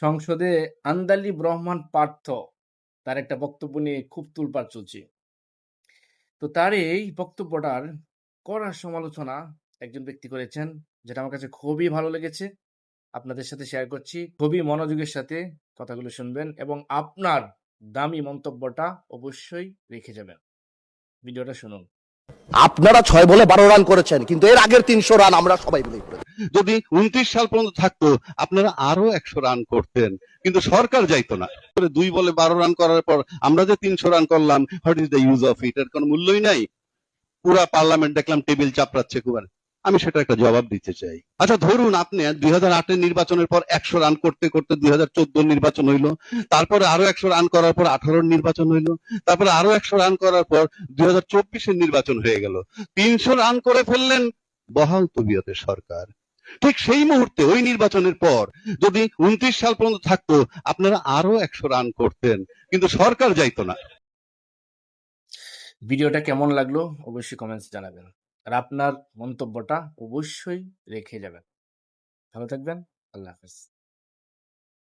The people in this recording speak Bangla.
সংসদে আন্দালিব রহমান পার্থ তার একটা বক্তব্য নিয়ে খুব তোলপাড় চলছে। তো তার এই বক্তব্যটার কড়া সমালোচনা একজন ব্যক্তি করেছেন, যেটা আমার কাছে খুবই ভালো লেগেছে। আপনাদের সাথে শেয়ার করছি। খুবই মনোযোগের সাথে কথাগুলো শুনবেন এবং আপনার দামি মন্তব্যটা অবশ্যই রেখে যাবেন। ভিডিওটা শুনুন। আপনারা 6 বলে 12 রান করেছেন, কিন্তু এর আগের 300 রান আমরা সবাই মিলে করেছি। যদি 29 সাল পর্যন্ত থাকতো আপনারা আরো 100 রান করতেন, কিন্তু সরকার যাইতো না। 2 বলে 12 রান করার পর আমরা যে 300 রান করলাম, what is the use of it? এর কোনো মূল্যই নাই। পুরা পার্লামেন্ট দেখলাম টেবিল চাপড়াচ্ছে খুব। আমি সেটা একটা জবাব দিতে চাই। আচ্ছা ধরুন আপনি 2008 নির্বাচনের পর 100 রান করতে করতে 2014 নির্বাচন হইলো, তারপরে আরো 100 রান করার পর 18 নির্বাচন হইলো, তারপরে আরো 100 রান করার পর 2024 নির্বাচন হয়ে গেল। 300 রান করে ফেললেন বহাল তবিয়তের সরকার। ঠিক সেই মুহূর্তে ওই নির্বাচনের পর যদি 29 সাল পর্যন্ত থাকতো আপনারা আরো 100 রান করতেন, কিন্তু সরকার যাইতো না। ভিডিওটা কেমন লাগলো অবশ্যই কমেন্টস জানাবেন, আর আপনার মন্তব্যটা অবশ্যই রেখে যাবেন। ভালো থাকবেন। আল্লাহ হাফেজ।